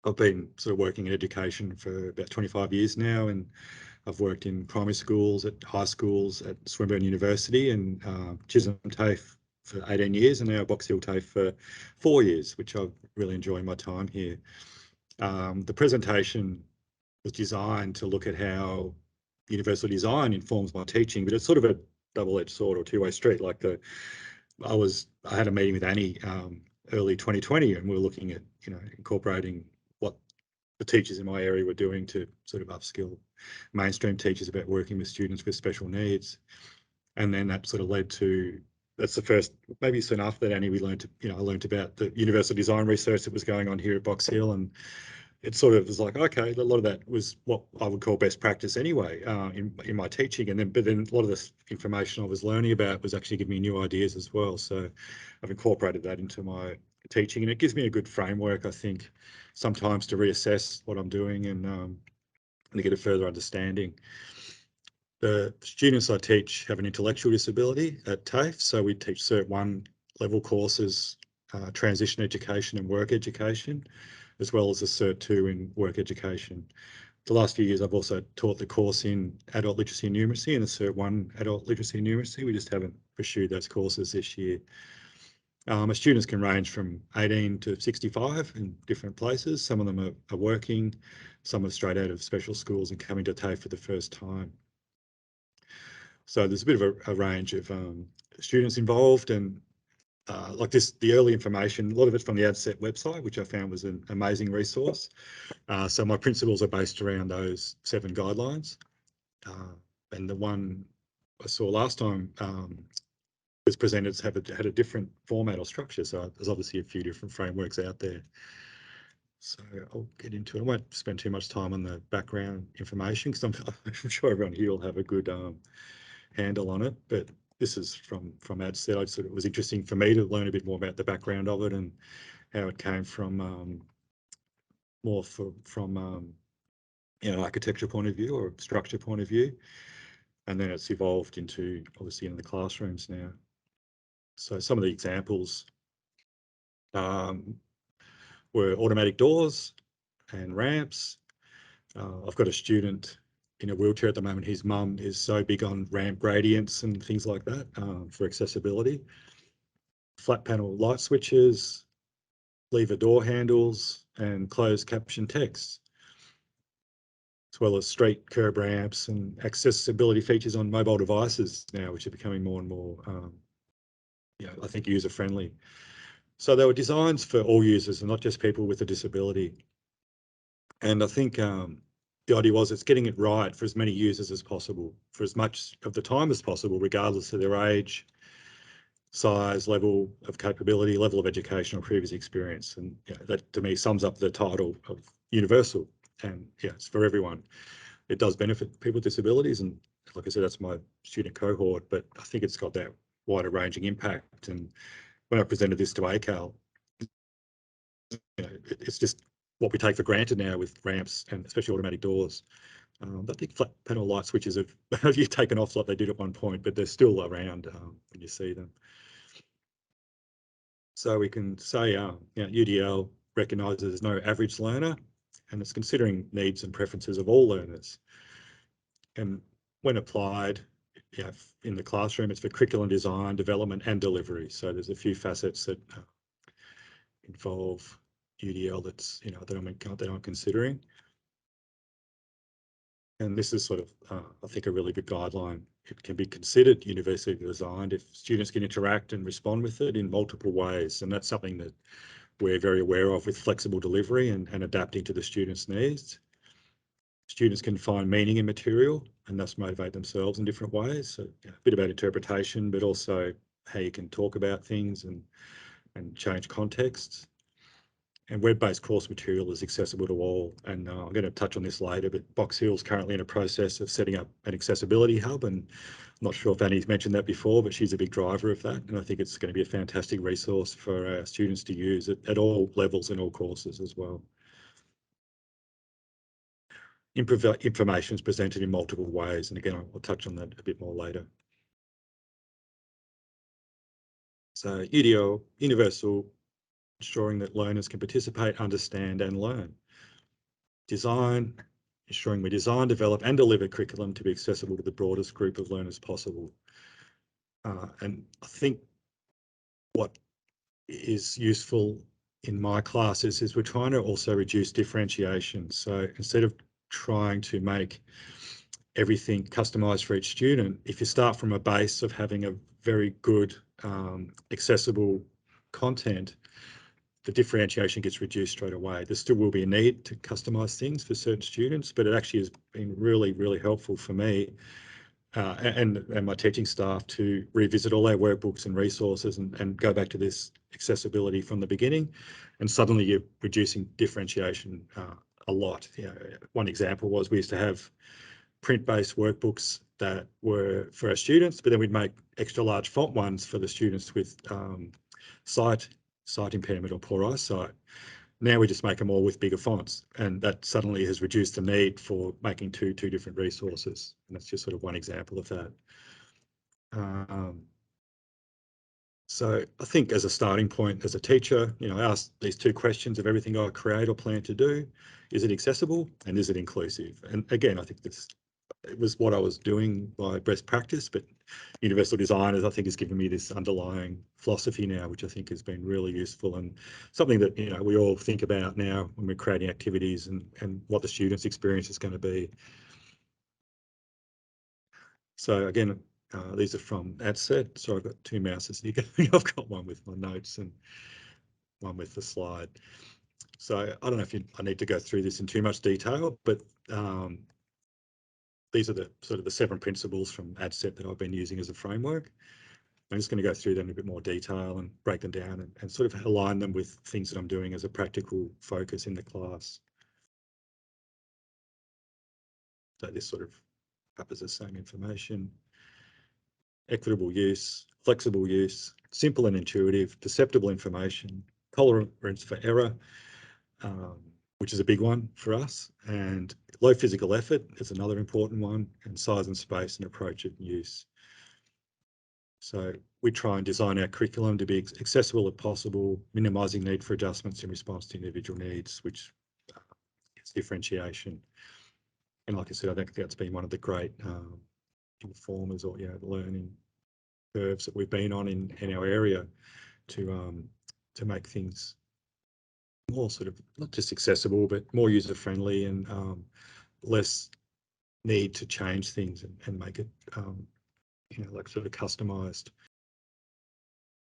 I've been sort of working in education for about 25 years now, and I've worked in primary schools, at high schools, at Swinburne University, and Chisholm TAFE for 18 years, and now Box Hill TAFE for 4 years, which I've really enjoyed my time here. The presentation was designed to look at how universal design informs my teaching, but it's sort of a double-edged sword or two-way street. Like I had a meeting with Annie early 2020, and we were looking at incorporating what the teachers in my area were doing to sort of upskill mainstream teachers about working with students with special needs. And then that sort of led to, that's the first, maybe soon after that, Annie, we learned I learned about the universal design research that was going on here at Box Hill, and it sort of was like, okay, a lot of that was what I would call best practice anyway in my teaching, but then a lot of this information I was learning about was actually giving me new ideas as well. So I've incorporated that into my teaching, and it gives me a good framework, I think, sometimes to reassess what I'm doing and to get a further understanding. The students I teach have an intellectual disability at TAFE, so we teach Cert 1 level courses, transition education and work education, as well as a Cert 2 in work education. The last few years I've also taught the course in adult literacy and numeracy and the Cert 1 adult literacy and numeracy. We just haven't pursued those courses this year. Our students can range from 18 to 65 in different places. Some of them are working, some are straight out of special schools and coming to TAFE for the first time. So there's a bit of a range of students involved, and like this, the early information, a lot of it's from the ADSET website, which I found was an amazing resource. So my principles are based around those 7 guidelines. And the one I saw last time was presented had a different format or structure. So there's obviously a few different frameworks out there. So I'll get into it. I won't spend too much time on the background information because I'm sure everyone here will have a good handle on it, but this is from ADSET. It was interesting for me to learn a bit more about the background of it and how it came from more from architecture point of view or structure point of view, and then it's evolved into obviously in the classrooms now. So some of the examples were automatic doors and ramps. I've got a student in a wheelchair at the moment. His mum is so big on ramp gradients and things like that for accessibility. Flat panel light switches, lever door handles, and closed caption text, as well as straight curb ramps and accessibility features on mobile devices now, which are becoming more and more, I think, user-friendly. So they were designs for all users and not just people with a disability. And I think the idea was it's getting it right for as many users as possible, for as much of the time as possible, regardless of their age, size, level of capability, level of education or previous experience. And that to me sums up the title of universal. And it's for everyone. It does benefit people with disabilities. And like I said, that's my student cohort, but I think it's got that wider ranging impact. And when I presented this to ACAL, it's just what we take for granted now with ramps and especially automatic doors. I think flat panel light switches have you taken off like they did at one point, but they're still around when you see them. So we can say UDL recognises there's no average learner, and it's considering needs and preferences of all learners. And when applied in the classroom, it's for curriculum design, development and delivery. So there's a few facets that involve UDL that I'm considering. And this is sort of, I think, a really good guideline. It can be considered universally designed if students can interact and respond with it in multiple ways. And that's something that we're very aware of with flexible delivery and adapting to the students' needs. Students can find meaning in material and thus motivate themselves in different ways. So a bit about interpretation, but also how you can talk about things and change contexts. And web-based course material is accessible to all. And I'm going to touch on this later, but Box Hill is currently in a process of setting up an accessibility hub. And I'm not sure if Annie's mentioned that before, but she's a big driver of that. And I think it's going to be a fantastic resource for our students to use at all levels and all courses as well. Information is presented in multiple ways. And again, I'll touch on that a bit more later. So UDL, universal ensuring that learners can participate, understand and learn. Design, ensuring we design, develop and deliver curriculum to be accessible to the broadest group of learners possible. And I think what is useful in my classes is we're trying to also reduce differentiation. So instead of trying to make everything customized for each student, if you start from a base of having a very good accessible content, the differentiation gets reduced straight away. There still will be a need to customize things for certain students, but it actually has been really, really helpful for me and my teaching staff to revisit all our workbooks and resources and go back to this accessibility from the beginning. And suddenly you're reducing differentiation a lot. You know, one example was we used to have print-based workbooks that were for our students, but then we'd make extra large font ones for the students with sight impairment or poor eyesight. Now we just make them all with bigger fonts, and that suddenly has reduced the need for making two different resources. And that's just sort of one example of that. So I think as a starting point, as a teacher, you know, I ask these two questions of everything I create or plan to do. Is it accessible and is it inclusive? And again, I think it was what I was doing by best practice, but Universal Designers, I think, has given me this underlying philosophy now, which I think has been really useful and something that, you know, we all think about now when we're creating activities and what the students' experience is going to be. So again, these are from AdSet. So I've got two mouses here. I've got one with my notes and one with the slide. So I don't know if I need to go through this in too much detail, but these are the sort of the 7 principles from AdSet that I've been using as a framework. I'm just going to go through them in a bit more detail and break them down and sort of align them with things that I'm doing as a practical focus in the class. So this sort of covers the same information. Equitable use, flexible use, simple and intuitive, perceptible information, tolerance for error, which is a big one for us, and low physical effort is another important one, and size and space and approach and use. So we try and design our curriculum to be accessible as possible, minimising need for adjustments in response to individual needs, which is differentiation. And like I said, I think that's been one of the great informers or, you know, the learning curves that we've been on in our area to make things more sort of not just accessible, but more user friendly and less need to change things and make it, you know, like sort of customized.